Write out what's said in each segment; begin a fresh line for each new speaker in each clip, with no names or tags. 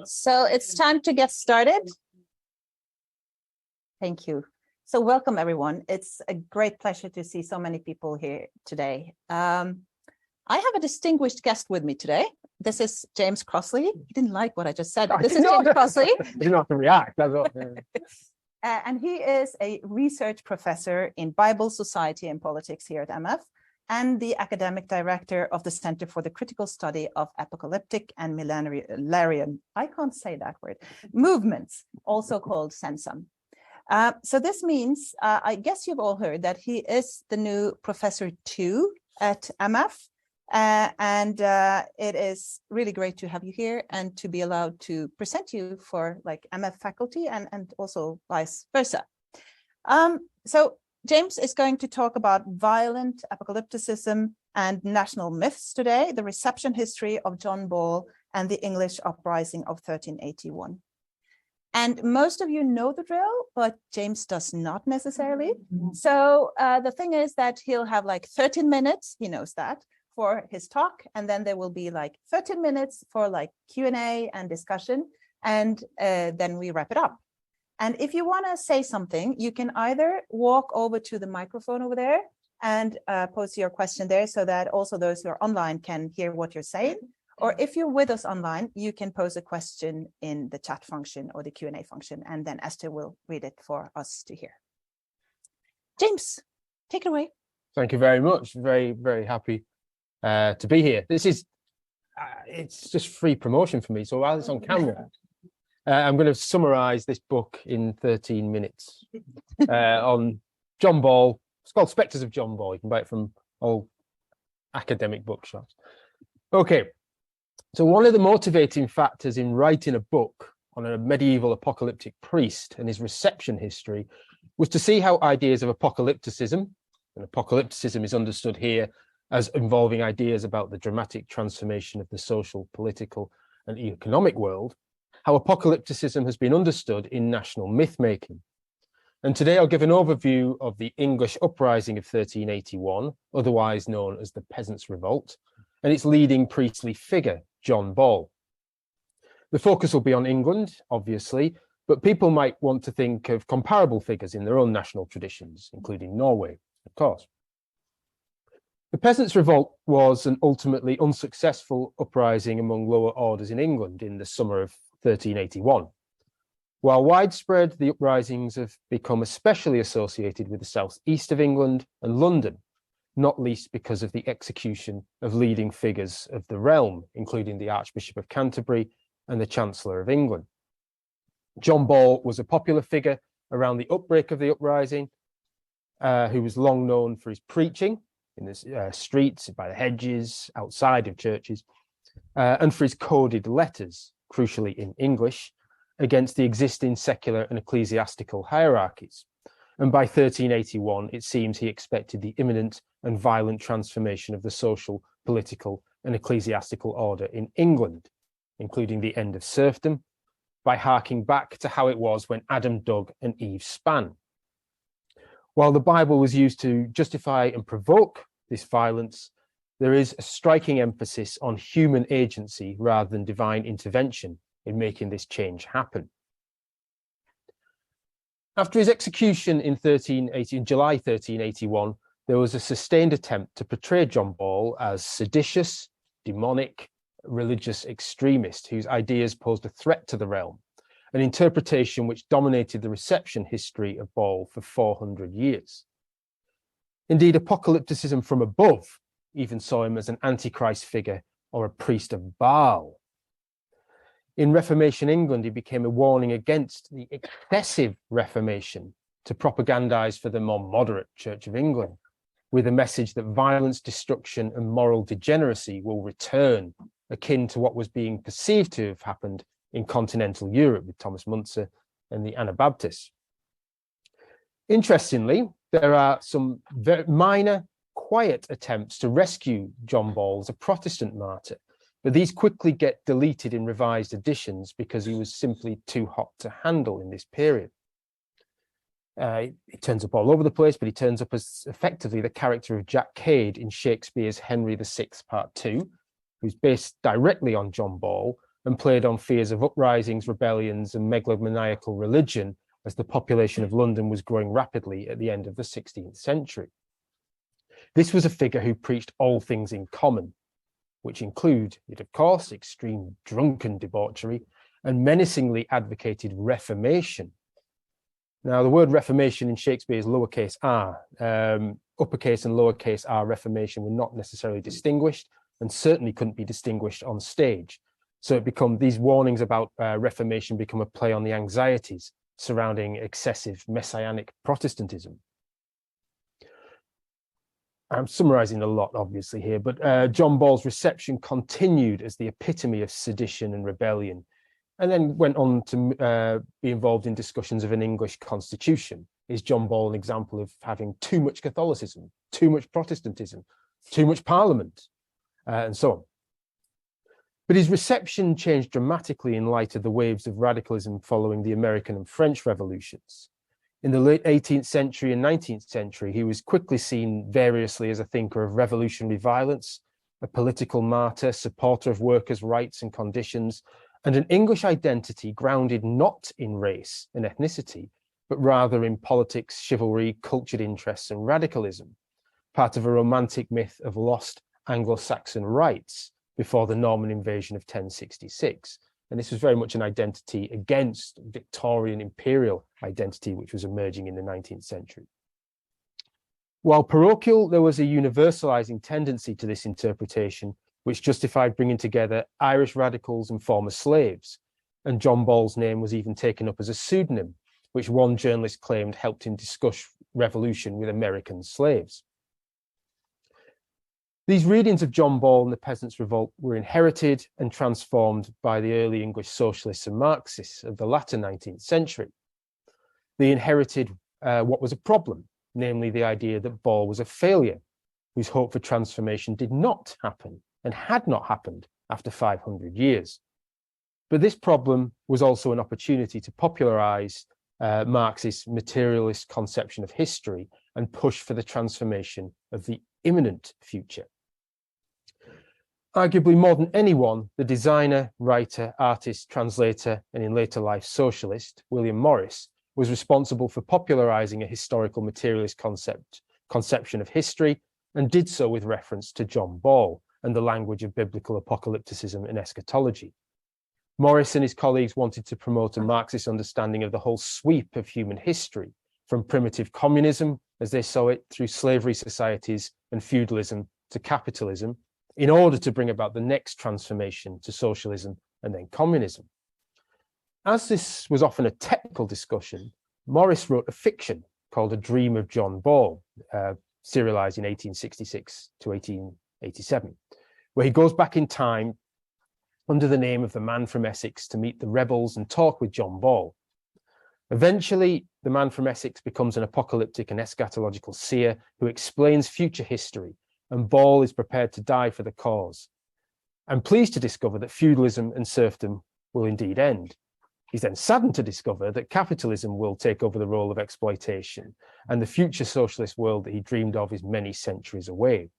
So it's time to get started. Thank you. So welcome, everyone. It's a great pleasure to see so many people here today. I have a distinguished guest with me today. This is James Crossley. He didn't like what I just said. This is James Crossley.
I didn't have to react. That's all.
And he is a research professor in Bible, Society and Politics here at MF, and the academic director of the Center for the Critical Study of Apocalyptic and Millenarian, I can't say that word, movements, also called CENSUM. So this means, I guess you've all heard that he is the new Professor 2 at MF. And it is really great to have you here and to be allowed to present you for like MF faculty and also vice versa. So James is going to talk about violent apocalypticism and national myths today, the reception history of John Ball and the English Uprising of 1381. And most of you know the drill, but James does not necessarily. So the thing is that he'll have like 13 minutes, he knows that, for his talk, and then there will be like 13 minutes for like Q&A and discussion, and then we wrap it up. And if you want to say something, you can either walk over to the microphone over there and post your question there so that also those who are online can hear what you're saying. Or if you're with us online, you can pose a question in the chat function or the Q&A function, and then Esther will read it for us to hear. James, take it away.
Thank you very much. Very, very happy to be here. This is, it's just free promotion for me. So while it's on camera, I'm going to summarize this book in 13 minutes on John Ball. It's called Spectres of John Ball. You can buy it from all academic bookshops. Okay. So one of the motivating factors in writing a book on a medieval apocalyptic priest and his reception history was to see how ideas of apocalypticism, and apocalypticism is understood here as involving ideas about the dramatic transformation of the social, political, and economic world, how apocalypticism has been understood in national myth-making. And today I'll give an overview of the English Uprising of 1381, otherwise known as the Peasants' Revolt, and its leading priestly figure, John Ball. The focus will be on England, obviously, but people might want to think of comparable figures in their own national traditions, including Norway, of course. The Peasants' Revolt was an ultimately unsuccessful uprising among lower orders in England in the summer of 1381. While widespread, the uprisings have become especially associated with the southeast of England and London, not least because of the execution of leading figures of the realm, including the Archbishop of Canterbury and the Chancellor of England. John Ball was a popular figure around the outbreak of the uprising, who was long known for his preaching in the streets, by the hedges, outside of churches, and for his coded letters, crucially in English, against the existing secular and ecclesiastical hierarchies. And by 1381, it seems he expected the imminent and violent transformation of the social, political, and ecclesiastical order in England, including the end of serfdom, by harking back to how it was when Adam dug and Eve span. While the Bible was used to justify and provoke this violence, there is a striking emphasis on human agency rather than divine intervention in making this change happen. After his execution in July 1381, there was a sustained attempt to portray John Ball as seditious, demonic, religious extremist whose ideas posed a threat to the realm, an interpretation which dominated the reception history of Ball for 400 years. Indeed, apocalypticism from above even saw him as an antichrist figure or a priest of Baal. In Reformation England, it became a warning against the excessive Reformation to propagandize for the more moderate Church of England, with a message that violence, destruction, and moral degeneracy will return, akin to what was being perceived to have happened in continental Europe with Thomas Müntzer and the Anabaptists. Interestingly, there are some very minor, quiet attempts to rescue John Ball as a Protestant martyr, but these quickly get deleted in revised editions because he was simply too hot to handle in this period. He turns up all over the place, but he turns up as effectively the character of Jack Cade in Shakespeare's Henry VI Part 2, who's based directly on John Ball and played on fears of uprisings, rebellions, and megalomaniacal religion as the population of London was growing rapidly at the end of the 16th century. This was a figure who preached all things in common, which included, of course, extreme drunken debauchery, and menacingly advocated reformation. Now, the word reformation in Shakespeare's lowercase r, uppercase and lowercase r reformation were not necessarily distinguished, and certainly couldn't be distinguished on stage. So these warnings about reformation become a play on the anxieties surrounding excessive messianic Protestantism. I'm summarizing a lot, obviously, here, but John Ball's reception continued as the epitome of sedition and rebellion, and then went on to be involved in discussions of an English constitution. Is John Ball an example of having too much Catholicism, too much Protestantism, too much Parliament, and so on? But his reception changed dramatically in light of the waves of radicalism following the American and French revolutions. In the late 18th century and 19th century, he was quickly seen variously as a thinker of revolutionary violence, a political martyr, supporter of workers' rights and conditions, and an English identity grounded not in race and ethnicity, but rather in politics, chivalry, cultured interests, and radicalism, part of a romantic myth of lost Anglo-Saxon rights before the Norman invasion of 1066. And this was very much an identity against Victorian imperial identity, which was emerging in the 19th century. While parochial, there was a universalizing tendency to this interpretation, which justified bringing together Irish radicals and former slaves. And John Ball's name was even taken up as a pseudonym, which one journalist claimed helped him discuss revolution with American slaves. These readings of John Ball and the Peasants' Revolt were inherited and transformed by the early English socialists and Marxists of the latter 19th century. They inherited what was a problem, namely the idea that Ball was a failure, whose hope for transformation did not happen and had not happened after 500 years. But this problem was also an opportunity to popularize Marxist materialist conception of history and push for the transformation of the imminent future. Arguably more than anyone, the designer, writer, artist, translator, and in later life socialist, William Morris, was responsible for popularizing a historical materialist conception of history, and did so with reference to John Ball and the language of biblical apocalypticism and eschatology. Morris and his colleagues wanted to promote a Marxist understanding of the whole sweep of human history, from primitive communism, as they saw it, through slavery societies and feudalism to capitalism, in order to bring about the next transformation to socialism and then communism. As this was often a technical discussion, Morris wrote a fiction called A Dream of John Ball, serialized in 1866 to 1887, where he goes back in time under the name of the man from Essex to meet the rebels and talk with John Ball. Eventually, the man from Essex becomes an apocalyptic and eschatological seer who explains future history, and Ball is prepared to die for the cause. I'm pleased to discover that feudalism and serfdom will indeed end. He's then saddened to discover that capitalism will take over the role of exploitation, and the future socialist world that he dreamed of is many centuries away.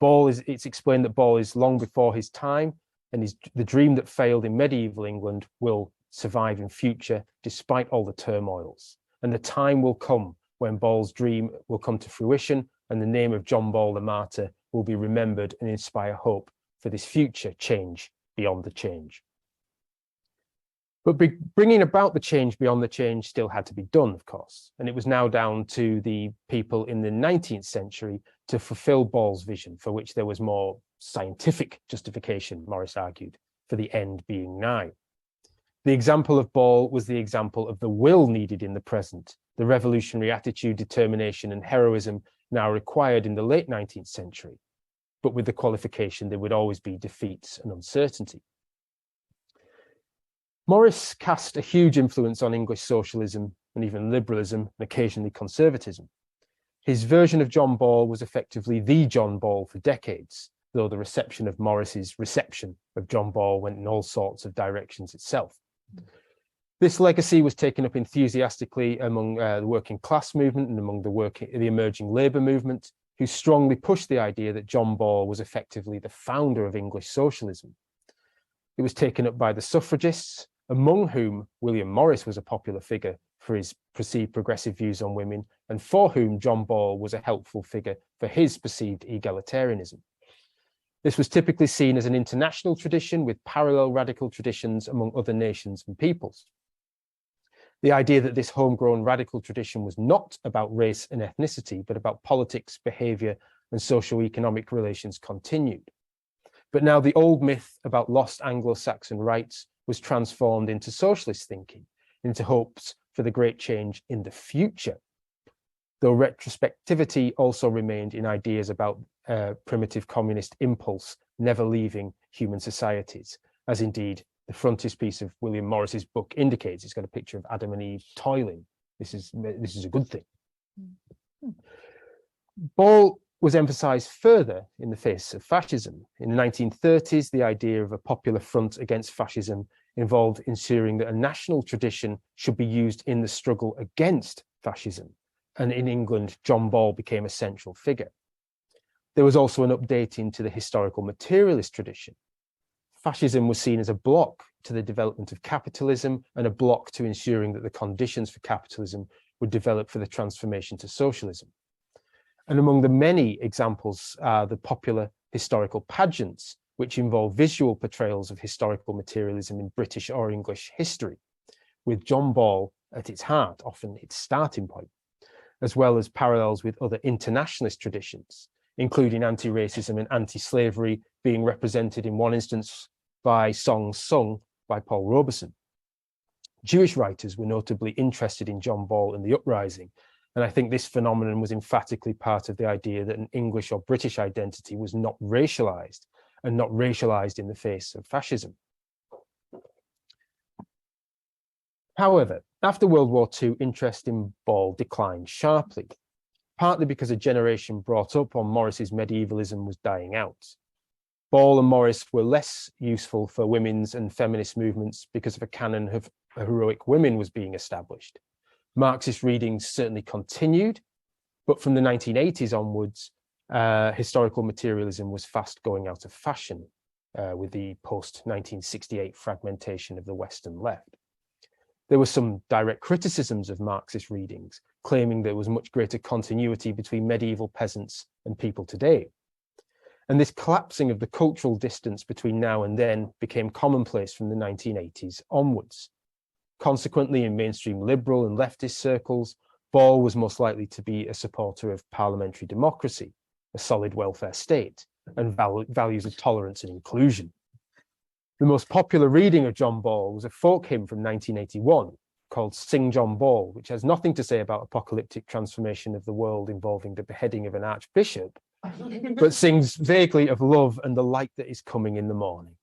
It's explained that Ball is long before his time, and the dream that failed in medieval England will survive in future despite all the turmoils. And the time will come when Ball's dream will come to fruition, and the name of John Ball the martyr will be remembered and inspire hope for this future change beyond the change. But bringing about the change beyond the change still had to be done, of course, and it was now down to the people in the 19th century to fulfill Ball's vision, for which there was more scientific justification, Morris argued, for the end being nigh. The example of Ball was the example of the will needed in the present, the revolutionary attitude, determination, and heroism now required in the late 19th century, but with the qualification there would always be defeats and uncertainty. Morris cast a huge influence on English socialism and even liberalism and occasionally conservatism. His version of John Ball was effectively the John Ball for decades, though the reception of Morris's reception of John Ball went in all sorts of directions itself. This legacy was taken up enthusiastically among the working class movement and among the emerging labour movement, who strongly pushed the idea that John Ball was effectively the founder of English socialism. It was taken up by the suffragists, among whom William Morris was a popular figure for his perceived progressive views on women, and for whom John Ball was a helpful figure for his perceived egalitarianism. This was typically seen as an international tradition with parallel radical traditions among other nations and peoples. The idea that this homegrown radical tradition was not about race and ethnicity, but about politics, behavior, and socio-economic relations continued. But now the old myth about lost Anglo-Saxon rights was transformed into socialist thinking, into hopes for the great change in the future, though retrospectivity also remained in ideas about primitive communist impulse never leaving human societies, as indeed the frontispiece of William Morris's book indicates. It's got a picture of Adam and Eve toiling. This is a good thing. Ball was emphasized further in the face of fascism. In the 1930s, the idea of a popular front against fascism involved ensuring that a national tradition should be used in the struggle against fascism. And in England, John Ball became a central figure. There was also an update into the historical materialist tradition. Fascism was seen as a block to the development of capitalism and a block to ensuring that the conditions for capitalism would develop for the transformation to socialism. And among the many examples are the popular historical pageants, which involve visual portrayals of historical materialism in British or English history, with John Ball at its heart, often its starting point, as well as parallels with other internationalist traditions, including anti-racism and anti-slavery being represented in one instance by songs sung by Paul Robeson. Jewish writers were notably interested in John Ball and the Uprising, and I think this phenomenon was emphatically part of the idea that an English or British identity was not racialized, and not racialized in the face of fascism. However, after World War II, interest in Ball declined sharply, partly because a generation brought up on Morris's medievalism was dying out. Ball and Morris were less useful for women's and feminist movements because of a canon of heroic women was being established. Marxist readings certainly continued, but from the 1980s onwards, historical materialism was fast going out of fashion with the post-1968 fragmentation of the Western left. There were some direct criticisms of Marxist readings, claiming there was much greater continuity between medieval peasants and people today. And this collapsing of the cultural distance between now and then became commonplace from the 1980s onwards. Consequently, in mainstream liberal and leftist circles, Ball was most likely to be a supporter of parliamentary democracy, a solid welfare state, and values of tolerance and inclusion. The most popular reading of John Ball was a folk hymn from 1981 called Sing John Ball, which has nothing to say about apocalyptic transformation of the world involving the beheading of an archbishop, but sings vaguely of love and the light that is coming in the morning.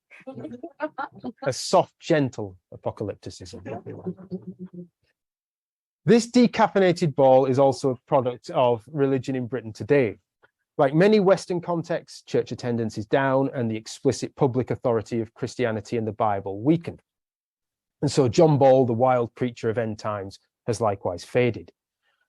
A soft, gentle apocalypticism. This decaffeinated Ball is also a product of religion in Britain today. Like many Western contexts, church attendance is down and the explicit public authority of Christianity and the Bible weakened. And so John Ball, the wild preacher of end times, has likewise faded.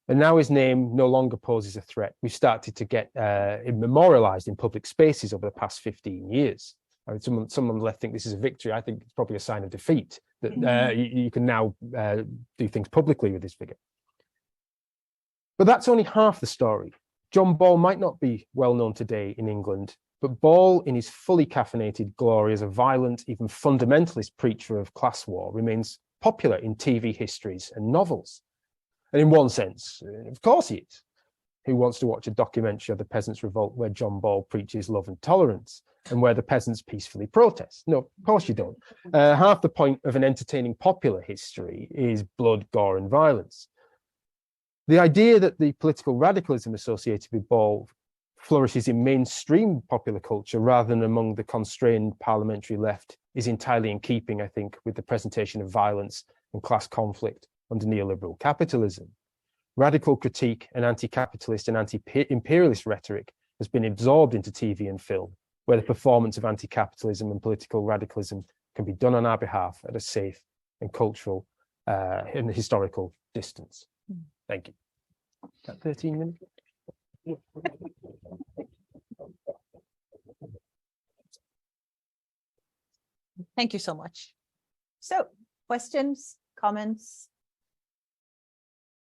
And now his name no longer poses a threat. We've started to get it memorialized in public spaces over the past 15 years. I mean, someone left think this is a victory. I think it's probably a sign of defeat that you can now do things publicly with this figure. But that's only half the story. John Ball might not be well known today in England, but Ball, in his fully caffeinated glory as a violent, even fundamentalist preacher of class war, remains popular in TV histories and novels. And in one sense, of course he is. Who wants to watch a documentary of the Peasants' Revolt where John Ball preaches love and tolerance and where the peasants peacefully protest? No, of course you don't. Half the point of an entertaining popular history is blood, gore, and violence. The idea that the political radicalism associated with Ball flourishes in mainstream popular culture rather than among the constrained parliamentary left is entirely in keeping, I think, with the presentation of violence and class conflict under neoliberal capitalism. Radical critique and anti-capitalist and anti-imperialist rhetoric has been absorbed into TV and film, where the performance of anti-capitalism and political radicalism can be done on our behalf at a safe and cultural and historical distance. Thank you. Is that 13 minutes?
Thank you so much. So questions, comments?